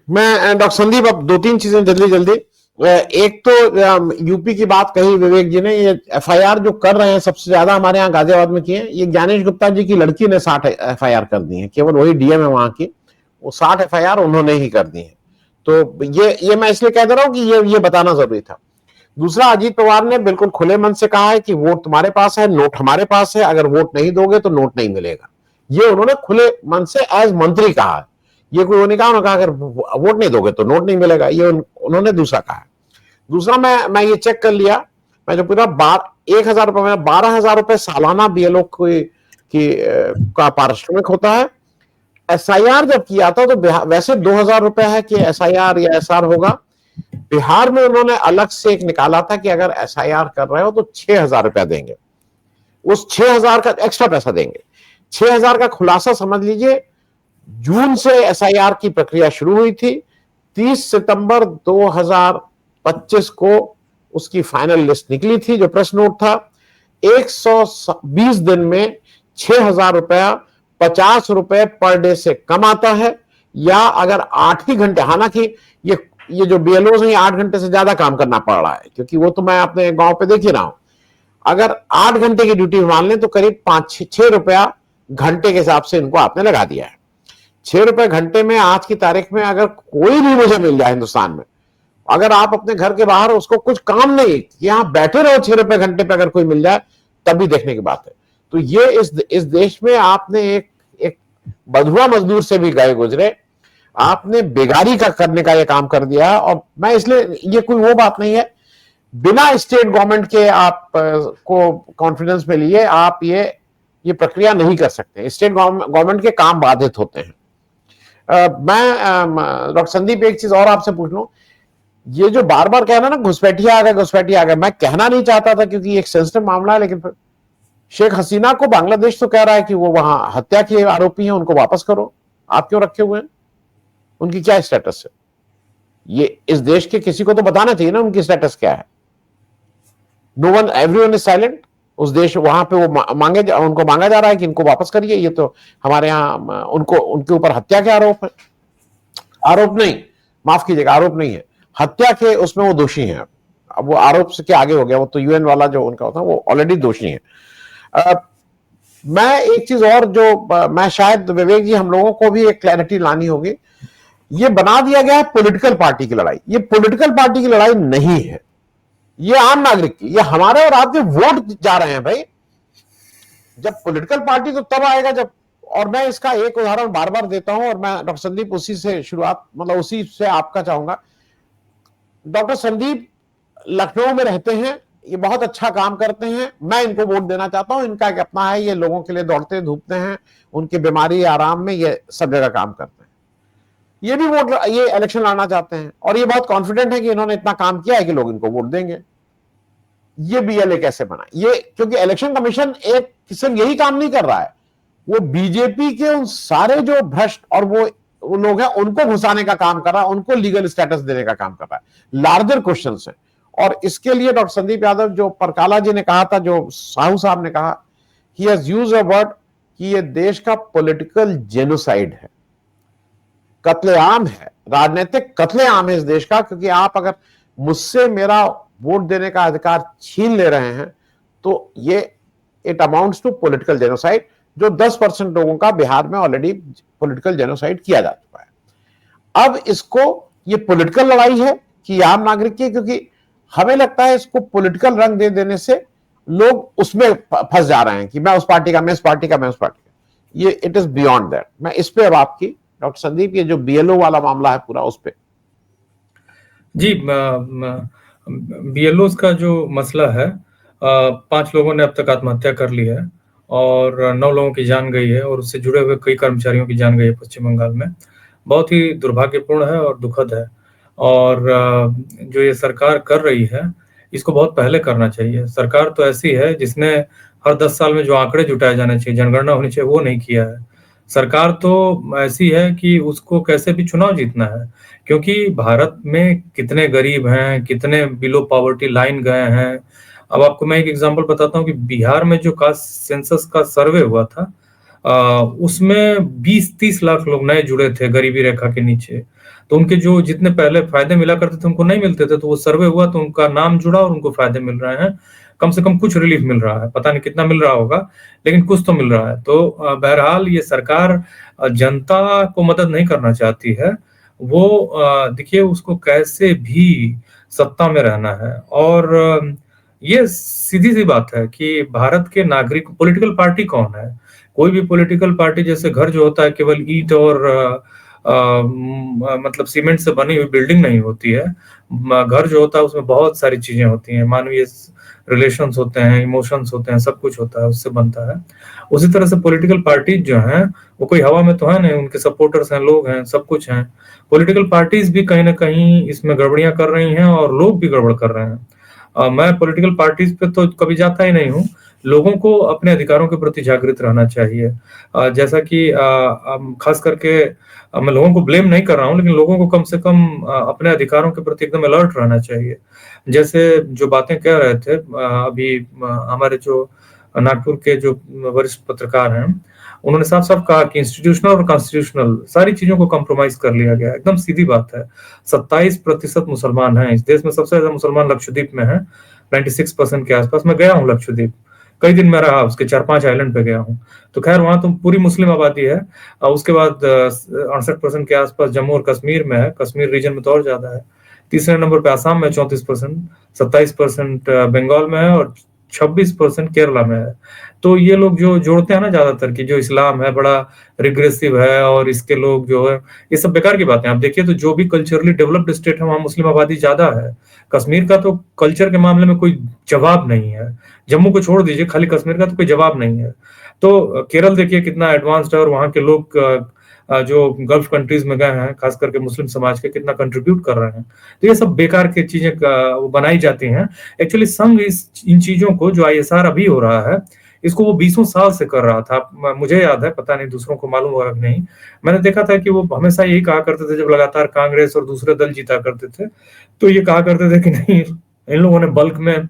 मैं डॉक्टर संदीप, अब दो तीन चीजें जल्दी जल्दी। एक तो यूपी की बात कही विवेक जी ने, ये एफआईआर जो कर रहे हैं सबसे ज्यादा हमारे यहाँ गाजियाबाद में किए, ये ज्ञानेश गुप्ता जी की लड़की ने 60 एफआईआर कर दी है, केवल वही डीएम है वहां की, वो 60 एफआईआर उन्होंने ही कर दी है। तो ये मैं इसलिए कह दे रहा हूँ कि ये बताना जरूरी था। दूसरा, अजीत पवार ने बिल्कुल खुले मन से कहा है कि वोट तुम्हारे पास है, नोट हमारे पास है, अगर वोट नहीं दोगे तो नोट नहीं मिलेगा। ये उन्होंने खुले मन से एज मंत्री कहा है। ये कोई नहीं कहा, उन्होंने कहा अगर वोट नहीं दोगे तो नोट नहीं मिलेगा, ये उन्होंने दूसरा कहा है। दूसरा, मैं ये चेक कर लिया, मैं जो पूरा 1,000 रुपए में 12,000 रुपए सालाना बीएलओ का पारिश्रमिक होता है। एसआईआर जब किया था तो वैसे 2,000 रुपए है कि एसआईआर या एसआर होगा। बिहार में उन्होंने अलग से एक निकाला था कि अगर एसआईआर कर रहे हो तो 6,000 रुपया देंगे, उस 6,000 का एक्स्ट्रा पैसा देंगे। 6,000 का खुलासा समझ लीजिए, जून से एसआईआर की प्रक्रिया शुरू हुई थी, 30 सितंबर 2025 को उसकी फाइनल लिस्ट निकली थी, जो प्रेस नोट था। 120 दिन में 6,000 रुपया 50 रुपए पर डे से कम आता है, या अगर 8 ही घंटे, हालांकि ये जो बीएलओ है 8 घंटे से ज्यादा काम करना पड़ रहा है, क्योंकि वो तो मैं अपने गांव पे देख ही रहा हूं। अगर 8 घंटे की ड्यूटी मान लें तो करीब 5-6 रुपया घंटे के हिसाब से इनको आपने लगा दिया है। 6 रुपए घंटे में आज की तारीख में अगर कोई भी मुझे मिल जाए हिंदुस्तान में, अगर आप अपने घर के बाहर, उसको कुछ काम नहीं, यहां बैठे रहो, 6 रुपए घंटे पे अगर कोई मिल जाए तब भी देखने की बात है। तो ये इस देश में आपने एक बधुआ मजदूर से भी गए गुजरे, आपने बेगारी का करने का ये काम कर दिया। और मैं इसलिए, ये कोई वो बात नहीं है, बिना स्टेट गवर्नमेंट के आप को कॉन्फिडेंस में लिए आप ये प्रक्रिया नहीं कर सकते। स्टेट गवर्नमेंट के काम बाधित होते हैं। मैं डॉक्टर संदीप एक चीज और आपसे पूछ लूं, ये जो बार बार कहना ना घुसपैठिया आ गए, घुसपैठिया आ गए, मैं कहना नहीं चाहता था क्योंकि एक सेंसिटिव मामला है, लेकिन फिर शेख हसीना को बांग्लादेश तो कह रहा है कि वो वहां हत्या के आरोपी हैं, उनको वापस करो। आप क्यों रखे हुए हैं? उनकी क्या स्टेटस है? ये इस देश के किसी को तो बताना चाहिए ना उनकी स्टेटस क्या है। No one, everyone is silent. उस देश वहां पे वो उनको मांगा जा रहा है कि इनको वापस करिए। ये तो हमारे यहाँ उनको, उनके ऊपर हत्या के आरोप है, आरोप नहीं, माफ कीजिएगा, आरोप नहीं है, हत्या के उसमें वो दोषी हैं। अब वो आरोप से क्या आगे हो गया, वो तो यूएन वाला जो उनका होता है वो ऑलरेडी दोषी है। मैं एक चीज और जो मैं शायद विवेक जी हम लोगों को भी एक क्लैरिटी लानी होगी, ये बना दिया गया है पॉलिटिकल पार्टी की लड़ाई। ये पॉलिटिकल पार्टी की लड़ाई नहीं है, ये आम नागरिक की, ये हमारे और आपके वोट जा रहे हैं भाई। जब पॉलिटिकल पार्टी तो तब आएगा जब, और मैं इसका एक उदाहरण बार बार देता हूं, और मैं डॉक्टर संदीप उसी से शुरुआत, मतलब उसी से आपका चाहूंगा। डॉक्टर संदीप लखनऊ में रहते हैं, ये बहुत अच्छा काम करते हैं, मैं इनको वोट देना चाहता हूं। इनका एक अपना है, ये लोगों के लिए दौड़ते धूपते हैं, उनकी बीमारी आराम में ये सब जगह काम करते हैं। ये भी वोट, ये इलेक्शन लड़ना चाहते हैं, और ये बहुत कॉन्फिडेंट है कि इन्होंने इतना काम किया है कि लोग इनको वोट देंगे। ये बीएलए कैसे बना? ये क्योंकि इलेक्शन कमीशन एक सिर्फ यही काम नहीं कर रहा है, वो बीजेपी के उन सारे जो भ्रष्ट और वो लोग हैं उनको घुसाने का काम कर रहा है, उनको लीगल स्टेटस देने का काम कर रहा है। लार्जर क्वेश्चन है, और इसके लिए डॉक्टर संदीप यादव, जो परकाला जी ने कहा था, जो साहू साहब ने कहा, he has used a word कि ये देश का पॉलिटिकल जेनोसाइड है, कत्लेआम है, राजनीतिक कत्लेआम है इस देश का। क्योंकि आप अगर मुझसे मेरा वोट देने का अधिकार छीन ले रहे हैं तो ये it amounts to political genocide, जो 10% लोगों का बिहार में ऑलरेडी पॉलिटिकल जेनोसाइड किया जा चुका है। अब इसको, ये पॉलिटिकल लड़ाई है कि आम नागरिक की, क्योंकि हमें लगता है इसको पॉलिटिकल रंग दे देने से लोग उसमें फंस जा रहे हैं कि मैं उस पार्टी का, मैं इस पार्टी का, मैं उस पार्टी का। ये इट इज बियॉन्ड दैट। मैं इस पे अब आपकी डॉक्टर संदीप, ये जो बीएलओ वाला मामला है पूरा, उस पे जी। बीएलओ का जो मसला है, 5 लोगों ने अब तक आत्महत्या कर ली है और 9 लोगों की जान गई है, और उससे जुड़े हुए कई कर्मचारियों की जान गई है पश्चिम बंगाल में। बहुत ही दुर्भाग्यपूर्ण है और दुखद है। और जो ये सरकार कर रही है, इसको बहुत पहले करना चाहिए। सरकार तो ऐसी है जिसने हर 10 साल में जो आंकड़े जुटाए जाने चाहिए, जनगणना होनी चाहिए, वो नहीं किया है। सरकार तो ऐसी है कि उसको कैसे भी चुनाव जीतना है, क्योंकि भारत में कितने गरीब हैं, कितने बिलो पॉवर्टी लाइन गए हैं। अब आपको मैं एक एग्जांपल बताता हूँ कि बिहार में जो कास्ट सेंसस का सर्वे हुआ था, उसमें 20-30 लाख लोग नए जुड़े थे गरीबी रेखा के नीचे। तो उनके जो जितने पहले फायदे मिला करते थे उनको नहीं मिलते थे, तो वो सर्वे हुआ तो उनका नाम जुड़ा और उनको फायदे मिल रहे हैं। कम से कम कुछ रिलीफ मिल रहा है, पता नहीं कितना मिल रहा होगा, लेकिन कुछ तो मिल रहा है। तो बहरहाल ये सरकार जनता को मदद नहीं करना चाहती है। वो देखिए उसको कैसे भी सत्ता में रहना है। और ये सीधी सी बात है कि भारत के नागरिक, पॉलिटिकल पार्टी कौन है? कोई भी पॉलिटिकल पार्टी जैसे घर जो होता है केवल ईंट और मतलब सीमेंट से बनी हुई बिल्डिंग नहीं होती है। घर जो होता है उसमें बहुत सारी चीजें होती हैं, मानवीय रिलेशंस होते हैं, इमोशंस होते हैं, सब कुछ होता है, उससे बनता है। उसी तरह से पॉलिटिकल पार्टीज जो हैं वो कोई हवा में तो है नहीं, उनके सपोर्टर्स हैं, लोग हैं, सब कुछ हैं। पॉलिटिकल पार्टीज भी कहीं ना कहीं इसमें गड़बड़ियां कर रही हैं और लोग भी गड़बड़ कर रहे हैं। मैं पॉलिटिकल पार्टीज पे तो कभी जाता ही नहीं हूँ। लोगों को अपने अधिकारों के प्रति जागृत रहना चाहिए। जैसा कि खास करके मैं लोगों को ब्लेम नहीं कर रहा हूँ, लेकिन लोगों को कम से कम अपने अधिकारों के प्रति एकदम अलर्ट रहना चाहिए। जैसे जो बातें कह रहे थे अभी हमारे जो नागपुर के जो वरिष्ठ पत्रकार हैं, उन्होंने साफ साफ कहा कि इंस्टीट्यूशनल और कॉन्स्टिट्यूशनल सारी चीजों को कॉम्प्रोमाइज कर लिया गया। एकदम सीधी बात है। 27% मुसलमान हैं इस देश में, सबसे ज्यादा मुसलमान लक्षद्वीप में है, 96% के आसपास। मैं गया हूँ लक्षद्वीप, कई दिन में रहा, उसके 4-5 आइलैंड पे गया हूँ। तो खैर वहां तो पूरी मुस्लिम आबादी है। उसके बाद 68% के आसपास जम्मू और कश्मीर में है, कश्मीर रीजन में तो और ज्यादा है। तीसरे नंबर पे आसाम में 34%, 27% बंगाल में है और 26% केरला में है। तो ये लोग जो जोड़ते हैं ना ज्यादातर कि जो इस्लाम है बड़ा रिग्रेसिव है और इसके लोग जो है, ये सब बेकार की बातें। आप देखिए तो जो भी कल्चरली डेवलप्ड स्टेट है वहां मुस्लिम आबादी ज्यादा है। कश्मीर का तो कल्चर के मामले में कोई जवाब नहीं है, जम्मू को छोड़ दीजिए, खाली कश्मीर का तो कोई जवाब नहीं है। तो केरल देखिए कितना एडवांस्ड है और वहां के लोग जो गल्फ कंट्रीज में गए हैं खास करके मुस्लिम समाज के, कितना कंट्रीब्यूट कर रहे हैं। तो ये सब बेकार की चीजें बनाई जाती हैं। एक्चुअली संघ इन चीजों को, जो ISR अभी हो रहा है, इसको वो 20 साल से कर रहा था। मुझे याद है, पता नहीं दूसरों को मालूम होगा कि नहीं, मैंने देखा था कि वो हमेशा यही कहा करते थे जब लगातार कांग्रेस और दूसरे दल जीता करते थे, तो ये कहा करते थे कि नहीं, इन लोगों ने बल्क में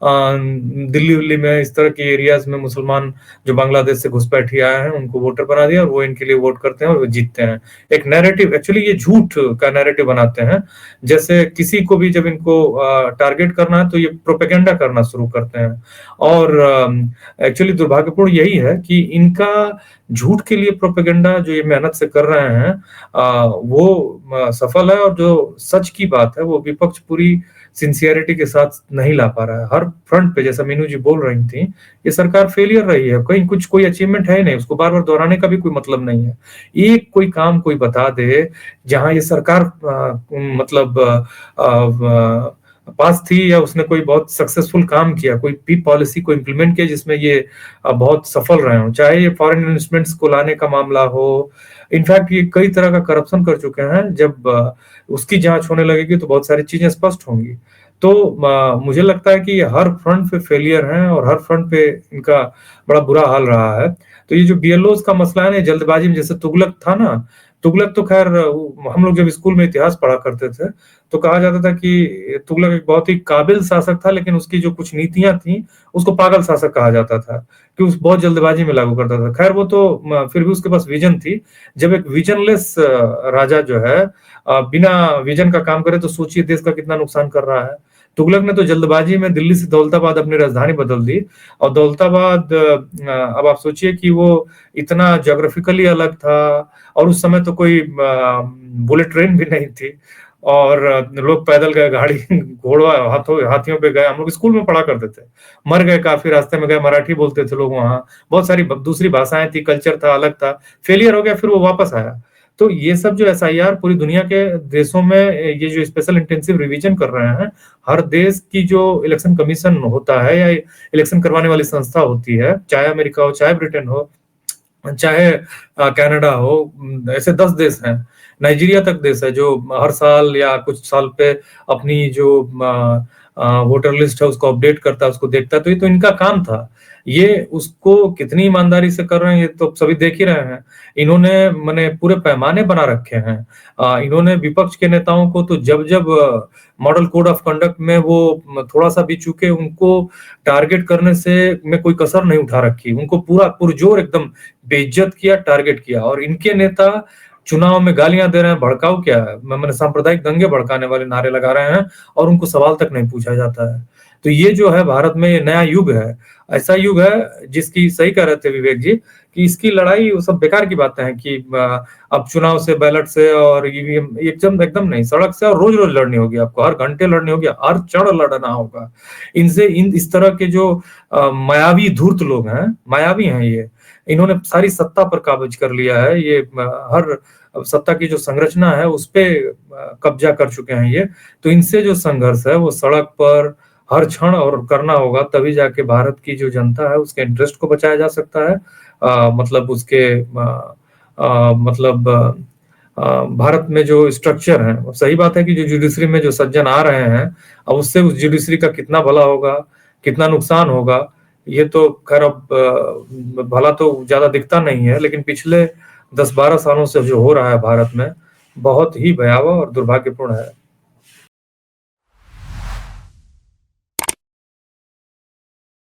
दिल्ली उल्ली में इस तरह के एरियाज में मुसलमान जो बांग्लादेश से घुसपैठी आए हैं उनको वोटर बना दिया और वो इनके लिए वोट करते हैं और वो जीतते हैं। एक नैरेटिव, एक्चुअली ये झूठ का नैरेटिव बनाते हैं। जैसे किसी को भी जब इनको टारगेट करना है तो ये प्रोपेगेंडा करना शुरू करते हैं। और एक्चुअली दुर्भाग्यपूर्ण यही है कि इनका झूठ के लिए प्रोपेगेंडा जो ये मेहनत से कर रहे हैं वो सफल है, और जो सच की बात है वो विपक्ष पूरी सिंसियरिटी के साथ नहीं ला पा रहा है। हर फ्रंट पे, जैसा मीनू जी बोल रही थी, ये सरकार फेलियर रही है। कहीं कुछ कोई अचीवमेंट है ही नहीं, उसको बार बार दोहराने का भी कोई मतलब नहीं है। एक कोई काम कोई बता दे जहां ये सरकार मतलब पास थी, या उसने कोई बहुत सक्सेसफुल काम किया, कोई पी पॉलिसी को इम्प्लीमेंट किया जिसमें ये बहुत सफल रहे हो, चाहे ये फॉरेन इन्वेस्टमेंट्स को लाने का मामला हो। इनफैक्ट ये कई तरह का करप्शन कर चुके हैं। जब उसकी जांच होने लगेगी तो बहुत सारी चीजें स्पष्ट होंगी। तो मुझे लगता है कि हर फ्रंट पे फेलियर हैं और हर फ्रंट पे इनका बड़ा बुरा हाल रहा है। तो ये जो BLOs का मसला है ना, जल्दबाजी में, जैसे तुगलक था ना, तुगलक तो खैर हम लोग जब स्कूल में इतिहास पढ़ा करते थे तो कहा जाता था कि तुगलक एक बहुत ही काबिल शासक था, लेकिन उसकी जो कुछ नीतियां थी उसको पागल शासक कहा जाता था, कि उस बहुत जल्दबाजी में लागू करता था। खैर वो तो फिर भी उसके पास विजन थी। जब एक विजनलेस राजा जो है बिना विजन का काम करे तो सोचिए देश का कितना नुकसान कर रहा है। तुगलक ने तो जल्दबाजी में दिल्ली से दौलताबाद अपनी राजधानी बदल दी, और दौलताबाद अब आप सोचिए कि वो इतना ज्योग्राफिकली अलग था, और उस समय तो कोई बुलेट ट्रेन भी नहीं थी, और लोग पैदल गए, गाड़ी घोड़ा हाथियों पे गए। हम लोग स्कूल में पढ़ा करते थे, मर गए काफी रास्ते में गए, मराठी बोलते थे लोग वहां, बहुत सारी दूसरी भाषाएं थी, कल्चर था, अलग था, फेलियर हो गया, फिर वो वापस आया। तो ये सब जो SIR पूरी दुनिया के देशों में ये जो स्पेशल इंटेंसिव रिवीजन कर रहे हैं, हर देश की जो इलेक्शन कमीशन होता है या इलेक्शन करवाने वाली संस्था होती है, चाहे अमेरिका हो, चाहे ब्रिटेन हो, चाहे कनाडा हो, ऐसे 10 देश हैं, नाइजीरिया तक देश है जो हर साल या कुछ साल पे अपनी जो वोटर लिस्ट है उसको अपडेट करता है, उसको देखता है, तो ये तो इनका काम था। ये उसको कितनी ईमानदारी से कर रहे हैं ये तो सभी देख ही रहे हैं। इन्होंने माने पूरे पैमाने बना रखे हैं। इन्होंने विपक्ष के नेताओं को तो जब जब मॉडल कोड ऑफ कंडक्ट में वो थोड़ा सा भी चूके उनको टारगेट करने से में कोई कसर नहीं उठा रखी, उनको पूरा पुरजोर एकदम बेइज्जत किया, टारगेट किया। और इनके नेता चुनाव में गालियां दे रहे हैं, भड़काऊ क्या है, मैंने सांप्रदायिक दंगे भड़काने वाले नारे लगा रहे हैं और उनको सवाल तक नहीं पूछा जाता है। तो ये जो है भारत में ये नया युग है, ऐसा युग है जिसकी, सही कह रहे थे विवेक जी, कि इसकी लड़ाई वो सब बेकार की बातें हैं कि अब चुनाव से, बैलेट से और ईवीएम, एकदम एकदम नहीं, सड़क से और रोज रोज लड़नी होगी, आपको हर घंटे लड़नी होगी, हर क्षण लड़ना होगा इनसे। इस तरह के जो मायावी धूर्त लोग हैं, मायावी हैं ये, इन्होंने सारी सत्ता पर काबज कर लिया है। ये हर सत्ता की जो संरचना है उस पे कब्जा कर चुके हैं ये। तो इनसे जो संघर्ष है वो सड़क पर हर क्षण और करना होगा, तभी जाके भारत की जो जनता है उसके इंटरेस्ट को बचाया जा सकता है। मतलब उसके मतलब भारत में जो स्ट्रक्चर है, सही बात है कि जो जुडिशरी में जो सज्जन आ रहे हैं, अब उससे उस जुडिशरी का कितना भला होगा, कितना नुकसान होगा, ये तो खैर अब भला तो ज्यादा दिखता नहीं है, लेकिन पिछले 10-12 सालों से जो हो रहा है भारत में बहुत ही भयावह और दुर्भाग्यपूर्ण है।